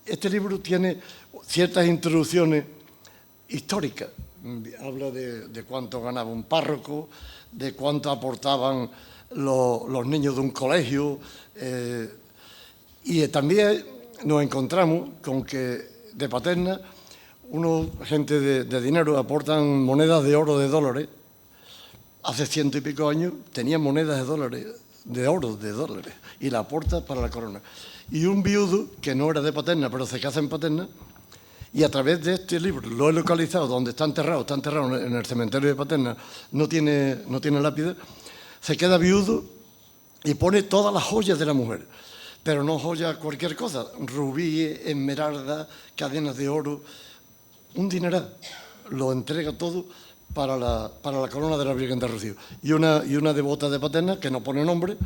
este libro tiene ciertas introducciones históricas. Habla de cuánto ganaba un párroco, de cuánto aportaban los niños de un colegio, y también nos encontramos con que de Paterna, gente de dinero aportan monedas de oro de dólares. Hace 100 y pico años tenían monedas de dólares, de oro de dólares, y la aporta para la corona. Y un viudo, que no era de Paterna, pero se casa en Paterna, y a través de este libro lo he localizado, donde está enterrado en el cementerio de Paterna, no tiene lápida, se queda viudo y pone todas las joyas de la mujer. Pero no joyas cualquier cosa, rubíes, esmeraldas, cadenas de oro, un dineral. Lo entrega todo para la corona de la Virgen de Rocío. Y una devota de Paterna, que no pone nombre,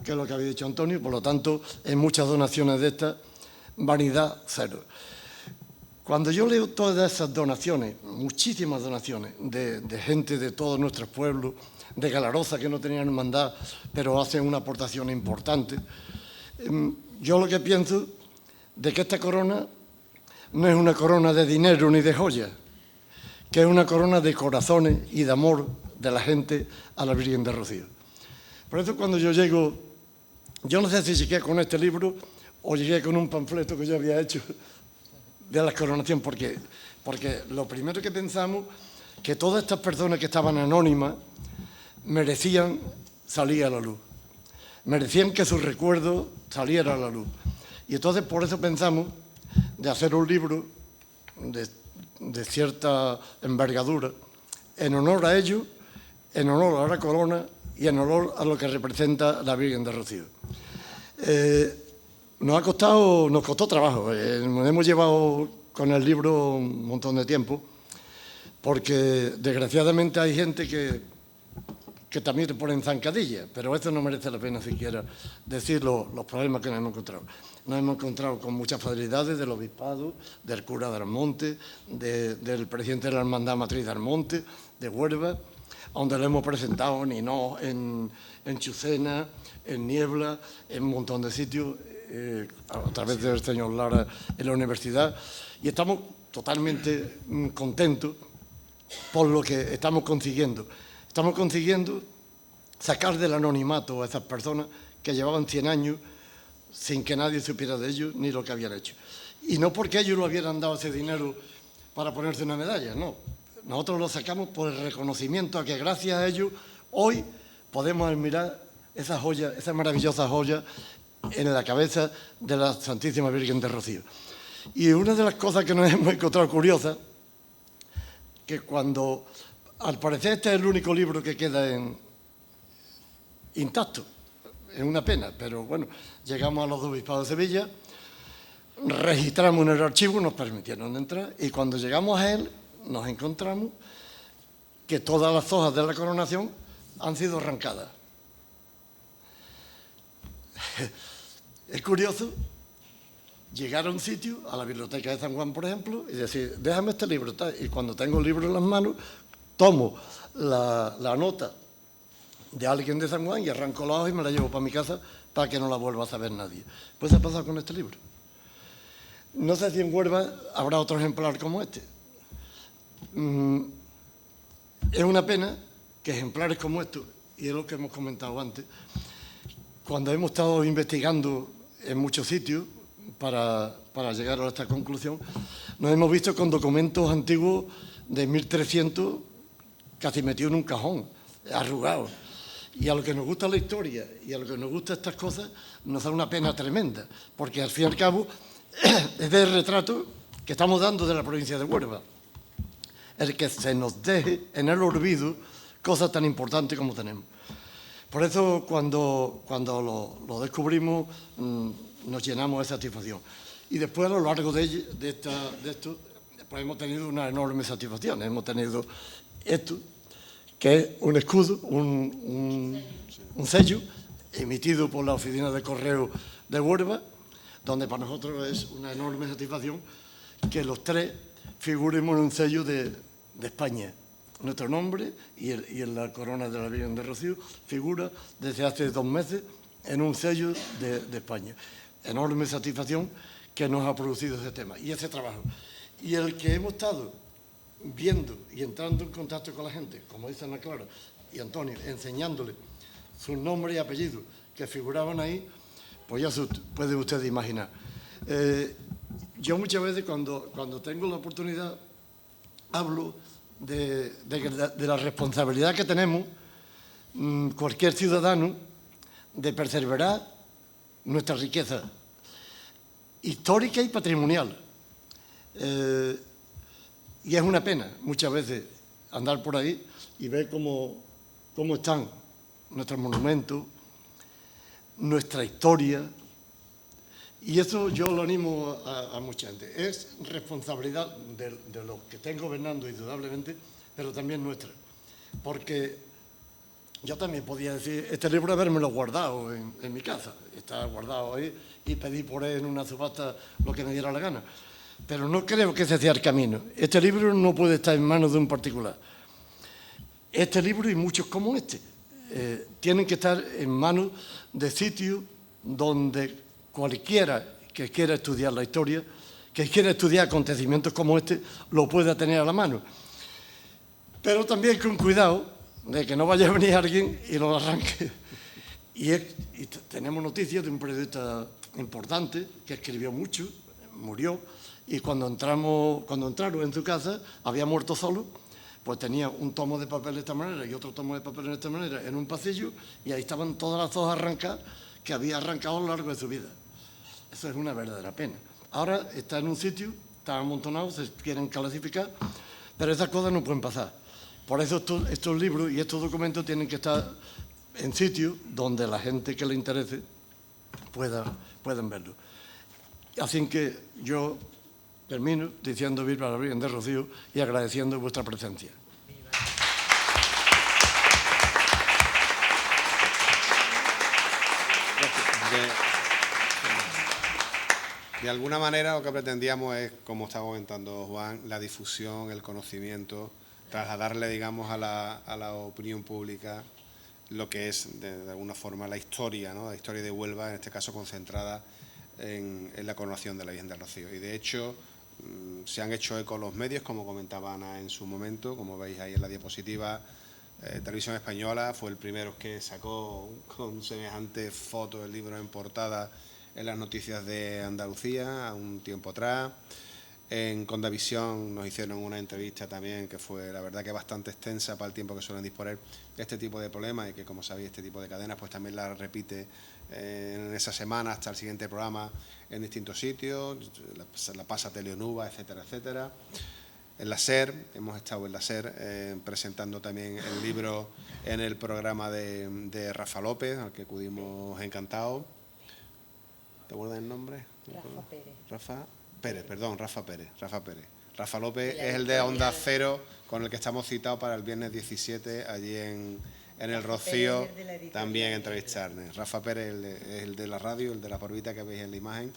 que es lo que había dicho Antonio, por lo tanto, en muchas donaciones de estas, vanidad cero. Cuando yo leo todas esas donaciones, muchísimas donaciones, de gente de todos nuestros pueblos, de Galaroza, que no tenían hermandad, pero hacen una aportación importante, yo lo que pienso de que esta corona no es una corona de dinero ni de joyas, que es una corona de corazones y de amor de la gente a la Virgen de Rocío. Por eso cuando yo llego, yo no sé si llegué con este libro o llegué con un panfleto que yo había hecho de la coronación, porque lo primero que pensamos, que todas estas personas que estaban anónimas merecían salir a la luz, merecían que su recuerdo saliera a la luz. Y entonces por eso pensamos de hacer un libro de cierta envergadura, en honor a ellos, en honor a la corona y en honor a lo que representa la Virgen de Rocío. Nos costó trabajo, nos hemos llevado con el libro un montón de tiempo, porque desgraciadamente hay gente que también te ponen zancadillas, pero eso no merece la pena siquiera decir los problemas que nos hemos encontrado. Nos hemos encontrado con muchas facilidades del obispado, del cura de Almonte, del presidente de la Hermandad Matriz de Almonte, de Huelva, donde lo hemos presentado en Chucena, en Niebla, en un montón de sitios, a través del señor Lara en la universidad, y estamos totalmente contentos por lo que estamos consiguiendo. Estamos consiguiendo sacar del anonimato a esas personas que llevaban 100 años sin que nadie supiera de ellos ni lo que habían hecho. Y no porque ellos lo hubieran dado ese dinero para ponerse una medalla, no. Nosotros lo sacamos por el reconocimiento a que gracias a ellos hoy podemos admirar esa joya, esa maravillosa joya en la cabeza de la Santísima Virgen de Rocío. Y una de las cosas que nos hemos encontrado curiosas, que cuando, al parecer este es el único libro que queda intacto, es una pena, pero bueno, llegamos a los dos obispados de Sevilla, registramos en el archivo, nos permitieron entrar, y cuando llegamos a él nos encontramos que todas las hojas de la coronación han sido arrancadas. Es curioso llegar a un sitio, a la biblioteca de San Juan, por ejemplo, y decir, déjame este libro, y cuando tengo el libro en las manos, tomo la nota de alguien de San Juan y arranco la hoja y me la llevo para mi casa para que no la vuelva a saber nadie. Pues ha pasado con este libro. No sé si en Huelva habrá otro ejemplar como este. Es una pena que ejemplares como estos, y es lo que hemos comentado antes, cuando hemos estado investigando en muchos sitios para llegar a esta conclusión, nos hemos visto con documentos antiguos de 1300 casi metidos en un cajón, arrugados. Y a lo que nos gusta la historia y a lo que nos gusta estas cosas, nos da una pena tremenda, porque al fin y al cabo es el retrato que estamos dando de la provincia de Huelva, el que se nos deje en el olvido cosas tan importantes como tenemos. Por eso cuando lo descubrimos nos llenamos de satisfacción. Y después a lo largo de esto pues hemos tenido una enorme satisfacción. Hemos tenido esto, que es un escudo, un sello emitido por la Oficina de Correo de Huelva, donde para nosotros es una enorme satisfacción que los tres figuremos en un sello de España. Nuestro nombre y en la corona de la Virgen del Rocío figura desde hace 2 meses en un sello de España. Enorme satisfacción que nos ha producido ese tema y ese trabajo. Y el que hemos estado viendo y entrando en contacto con la gente, como dice Ana Clara y Antonio, enseñándole sus nombres y apellidos que figuraban ahí, pues ya se puede usted imaginar. Yo muchas veces cuando tengo la oportunidad hablo de la responsabilidad que tenemos cualquier ciudadano de preservar nuestra riqueza histórica y patrimonial. Y es una pena muchas veces andar por ahí y ver cómo están nuestros monumentos, nuestra historia. Y eso yo lo animo a mucha gente. Es responsabilidad de los que estén gobernando, indudablemente, pero también nuestra. Porque yo también podía decir, este libro habérmelo guardado en mi casa. Está guardado ahí y pedí por él en una subasta lo que me diera la gana. Pero no creo que ese sea el camino. Este libro no puede estar en manos de un particular. Este libro y muchos como este tienen que estar en manos de sitios donde cualquiera que quiera estudiar la historia, que quiera estudiar acontecimientos como este, lo pueda tener a la mano. Pero también con cuidado de que no vaya a venir alguien y lo arranque. Y tenemos noticias de un periodista importante que escribió mucho, murió, y cuando entraron en su casa, había muerto solo, pues tenía un tomo de papel de esta manera y otro tomo de papel de esta manera en un pasillo, y ahí estaban todas las hojas arrancadas que había arrancado a lo largo de su vida. Eso es una verdadera pena. Ahora está en un sitio, está amontonado, se quieren clasificar, pero esas cosas no pueden pasar. Por eso estos libros y estos documentos tienen que estar en sitios donde la gente que le interese puedan verlo. Así que yo termino diciendo viva la Virgen del Rocío y agradeciendo vuestra presencia. De alguna manera lo que pretendíamos es, como estaba comentando Juan, la difusión, el conocimiento, trasladarle, digamos, a la opinión pública lo que es, de alguna forma, la historia, ¿no? La historia de Huelva, en este caso concentrada en la coronación de la Virgen del Rocío. Y de hecho se han hecho eco los medios, como comentaba Ana en su momento, como veis ahí en la diapositiva. Televisión Española fue el primero que sacó con semejante foto del libro en portada en las noticias de Andalucía, a un tiempo atrás. En Condavisión nos hicieron una entrevista también que fue, la verdad, que bastante extensa para el tiempo que suelen disponer este tipo de problemas, y que, como sabéis, este tipo de cadenas pues también la repite en esa semana hasta el siguiente programa en distintos sitios, la pasa Teleonuba, etcétera, etcétera. En la SER, hemos estado en la SER presentando también el libro en el programa de Rafa López, al que acudimos encantados. ¿Te acuerdas el nombre? Rafa Pérez. Rafa Pérez. Rafa López es el de Onda Cero, con el que estamos citados para el viernes 17, allí en el Rocío, también entrevistarnos. Rafa Pérez es el de la radio, el de la barbita que veis en la imagen,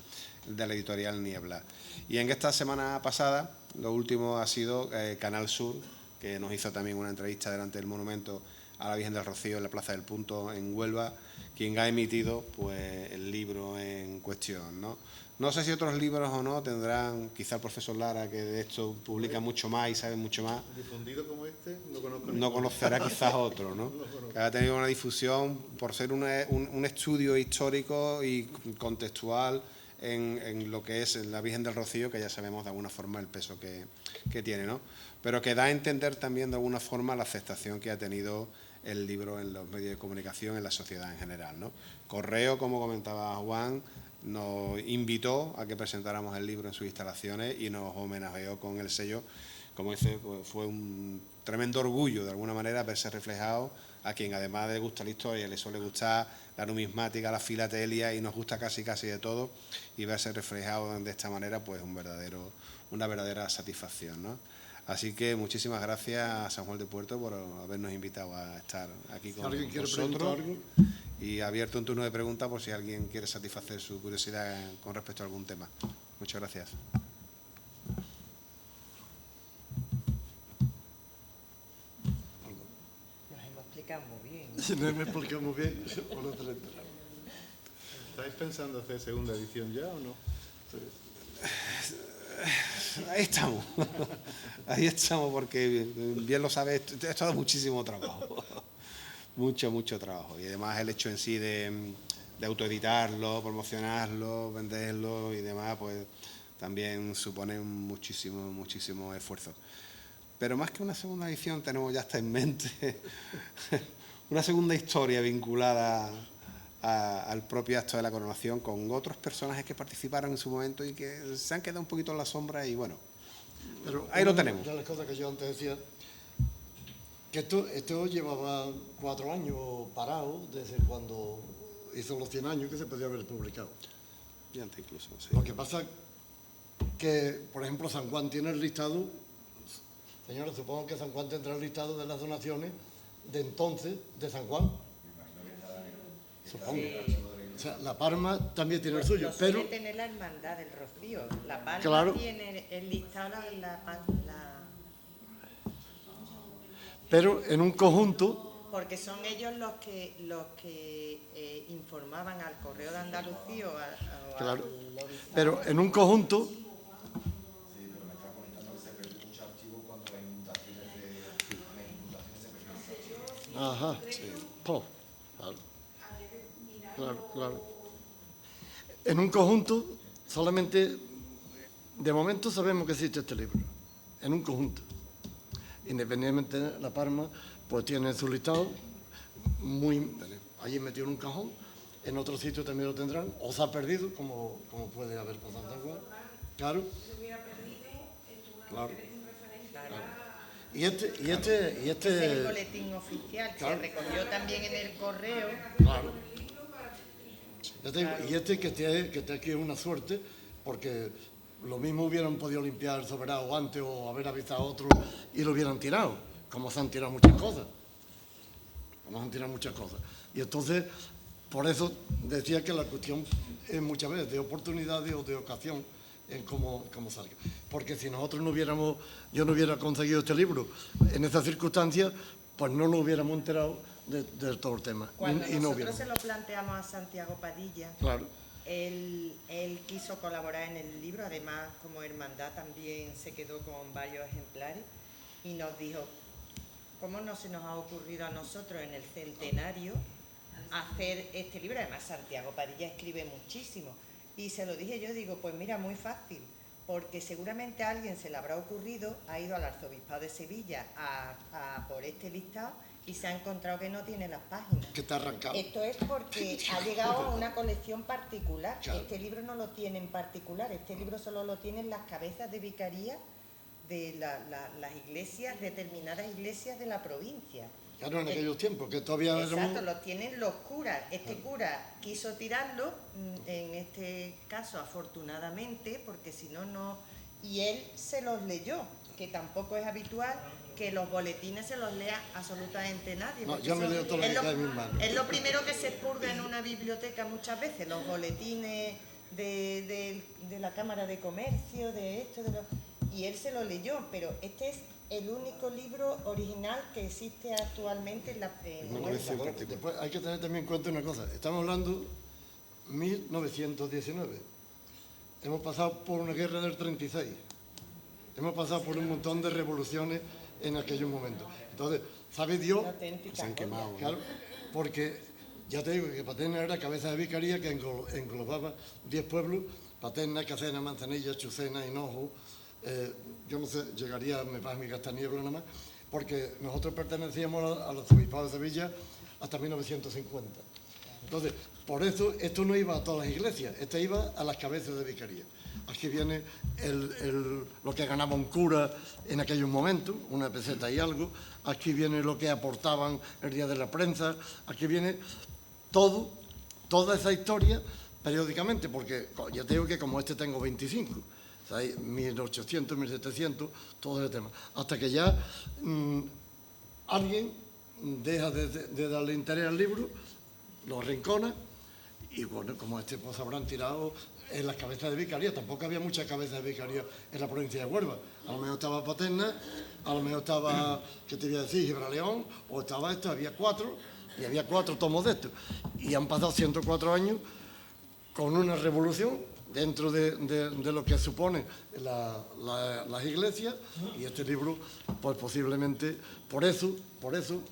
el de la editorial Niebla. Y en esta semana pasada, lo último ha sido Canal Sur, que nos hizo también una entrevista delante del monumento a la Virgen del Rocío en la Plaza del Punto, en Huelva, quien ha emitido pues el libro en cuestión, ¿no? No sé si otros libros o no tendrán, quizá el profesor Lara, que de esto publica mucho más y sabe mucho más. Difundido como este, no conozco. No conocerá quizás otro, ¿no? Que ha tenido una difusión por ser un estudio histórico y contextual en lo que es la Virgen del Rocío, que ya sabemos de alguna forma el peso que tiene, ¿no? Pero que da a entender también de alguna forma la aceptación que ha tenido el libro en los medios de comunicación, en la sociedad en general, ¿no? Correo, como comentaba Juan, nos invitó a que presentáramos el libro en sus instalaciones y nos homenajeó con el sello. Como dice, pues fue un tremendo orgullo, de alguna manera, verse reflejado a quien además le gusta la historia, le suele gustar la numismática, la filatelia y nos gusta casi de todo, y verse reflejado de esta manera, pues una verdadera satisfacción, ¿no? Así que muchísimas gracias a San Juan de Puerto por habernos invitado a estar aquí con ¿Alguien quiere nosotros. preguntar algo? Y abierto un turno de preguntas por si alguien quiere satisfacer su curiosidad con respecto a algún tema. Muchas gracias. Nos hemos explicado muy bien. Si no me explico muy bien, o no te lo enteramos. ¿Estáis pensando hacer segunda edición ya o no? Ahí estamos porque bien lo sabes, esto da muchísimo trabajo, mucho trabajo, y además el hecho en sí de autoeditarlo, promocionarlo, venderlo y demás, pues también supone muchísimo esfuerzo. Pero más que una segunda edición tenemos ya hasta en mente una segunda historia vinculada al propio acto de la coronación, con otros personajes que participaron en su momento y que se han quedado un poquito en la sombra, y bueno, Pero ahí lo tenemos. Ya las cosas que yo antes decía, que esto llevaba 4 años parado desde cuando hizo los 100 años que se podía haber publicado. Y antes incluso, sí. Lo que pasa que, por ejemplo, San Juan tiene el listado, señores, supongo que San Juan tendrá el listado de las donaciones de entonces de San Juan. Supongo. O sea, La Palma también tiene el suyo, Lo pero... suele tener la Hermandad del Rocío. La Palma Claro. tiene el listado Pero en un conjunto, porque son ellos los que informaban al Correo de Andalucía o claro, al obispado. pero en un conjunto, Sí, pero me está comentando que se perdió mucho archivo cuando las inundaciones se perdieron. ajá, po, claro. En un conjunto, solamente, de momento sabemos que existe este libro, en un conjunto. Independientemente de La Palma, pues tiene su listado, allí metido en un cajón, en otro sitio también lo tendrán, o se ha perdido, como puede haber pasado en San Juan. Claro. Claro. Y Ese es el boletín oficial, Claro. se recogió también en el correo. Claro. Ya te digo, y que esté aquí es una suerte, porque lo mismo hubieran podido limpiar el soberano antes o haber avisado a otro y lo hubieran tirado, como se han tirado muchas cosas. Y entonces, por eso decía que la cuestión es muchas veces de oportunidades o de ocasión en cómo salga. Porque si nosotros yo no hubiera conseguido este libro en esas circunstancias, pues no nos hubiéramos enterado de todo el tema. Cuando y no nosotros hubiéramos. se lo planteamos a Santiago Padilla, Claro. él quiso colaborar en el libro, además como hermandad también se quedó con varios ejemplares y nos dijo, ¿cómo no se nos ha ocurrido a nosotros en el centenario hacer este libro? Además Santiago Padilla escribe muchísimo y se lo dije yo, digo, pues mira, muy fácil, porque seguramente a alguien se le habrá ocurrido, ha ido al Arzobispado de Sevilla por este listado y se ha encontrado que no tiene las páginas. Que está arrancado. Esto es porque ha llegado a una colección particular. Claro. Este libro no lo tiene en particular, este libro solo lo tienen las cabezas de vicaría de las iglesias, determinadas iglesias de la provincia. Claro, en aquellos tiempos, que todavía Exacto, los tienen los curas. Este cura quiso tirarlo, en este caso afortunadamente, porque si no, no... Y él se los leyó, que tampoco es habitual que los boletines se los lea absolutamente nadie. No, porque yo me eso leo todo lo que cae en mis manos. es lo primero que se expurga en una biblioteca muchas veces, los boletines de la Cámara de Comercio, de esto, y él se lo leyó, pero este es el único libro original que existe actualmente en la... No, después hay que tener también en cuenta una cosa. Estamos hablando 1919. Hemos pasado por una guerra del 36. Hemos pasado por un montón de revoluciones en aquellos momentos. Entonces, ¿sabe Dios? Se han quemado. Claro, porque ya te digo que Paterna era cabeza de vicaría que englobaba 10 pueblos: Paterna, Cacena, Manzanilla, Chucena, Hinojo, yo no sé, llegaría, me parece, mi Castaniebla nada más, porque nosotros pertenecíamos al arzobispado de Sevilla hasta 1950. Entonces, por eso esto no iba a todas las iglesias, esto iba a las cabezas de vicaría. Aquí viene lo que ganaba un cura en aquellos momentos, una peseta y algo. Aquí viene lo que aportaban el día de la prensa. Aquí viene toda esa historia periódicamente, porque ya te digo que como tengo 25, ¿sabes? 1800, 1700, todo ese tema. Hasta que ya alguien deja de darle interés al libro, lo arrincona, y bueno, como pues habrán tirado en las cabezas de vicaría. Tampoco había muchas cabezas de vicaría en la provincia de Huelva. A lo mejor estaba Paterna, a lo mejor estaba, ¿qué te voy a decir?, Gibraleón, o estaba esto, había 4, y había 4 tomos de esto. Y han pasado 104 años con una revolución dentro de lo que supone las iglesias, y este libro, pues posiblemente, por eso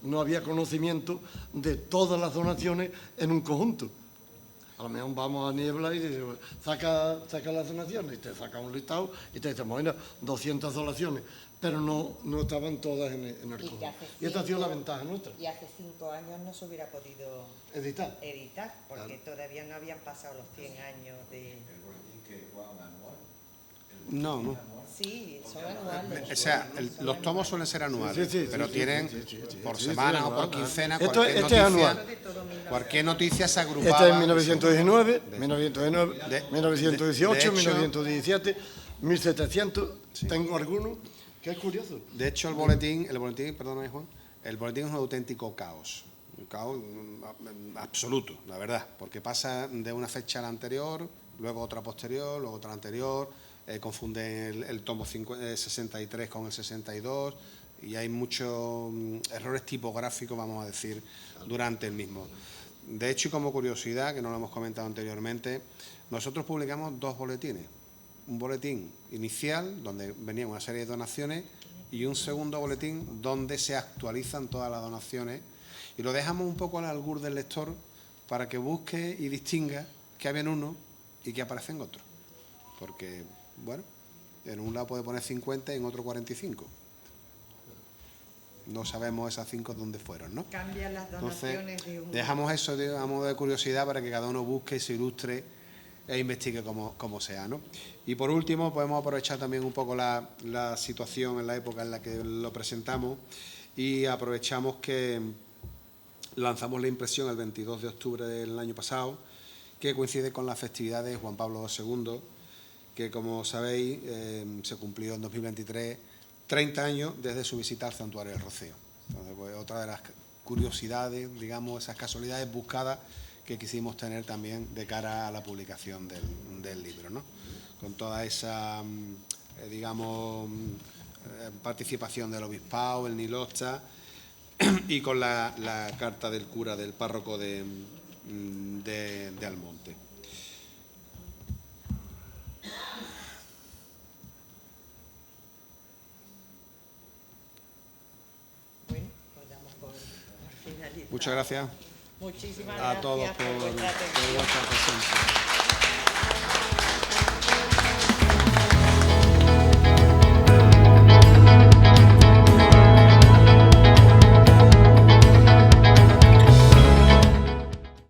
no había conocimiento de todas las donaciones en un conjunto. A lo mejor vamos a Niebla y saca las donaciones, y te saca un listado y te dicen, bueno, 200 donaciones, pero no estaban todas en el conjunto. Y esta ha sido la ventaja nuestra. Y hace 5 años no se hubiera podido editar, porque claro, todavía no habían pasado los 100 años de... ¿El boletín que Juan anual? No. Sí, son anuales. O sea, los tomos suelen ser anuales, pero tienen por sí, semana o por anual. quincena Este es anual. cualquier noticia se agrupaba. Este es 1919, 1918, 1917, 1700, tengo algunos, que es curioso. De hecho, el boletín, perdóname, Juan, el boletín es un auténtico caos. Un caos absoluto, la verdad, porque pasa de una fecha a la anterior, luego otra posterior, luego otra anterior, confunden el tomo 63 con el 62 y hay muchos errores tipográficos, vamos a decir, durante el mismo. De hecho, y como curiosidad, que no lo hemos comentado anteriormente, nosotros publicamos 2 boletines. Un boletín inicial, donde venía una serie de donaciones, y un segundo boletín donde se actualizan todas las donaciones, y lo dejamos un poco al albur del lector para que busque y distinga qué había en uno y qué aparece en otro. Porque, bueno, en un lado puede poner 50 y en otro 45. No sabemos esas 5 dónde fueron, ¿no? Cambian las donaciones. Entonces, de un... dejamos eso, digamos, de curiosidad para que cada uno busque y se ilustre e investigue como sea, ¿no? Y por último, podemos aprovechar también un poco la situación en la época en la que lo presentamos, y aprovechamos que lanzamos la impresión el 22 de octubre del año pasado, que coincide con la festividad de Juan Pablo II, que, como sabéis, se cumplió en 2023 30 años desde su visita al Santuario del Rocío. Entonces, pues, otra de las curiosidades, digamos, esas casualidades buscadas que quisimos tener también de cara a la publicación del libro, ¿no? Con toda esa, digamos, participación del obispado, el Nilosta, y con la carta del cura, del párroco de Almonte. Bueno, pues damos por finalizado. Muchas gracias Muchísimas a gracias todos por vuestra atención. vuestra presencia.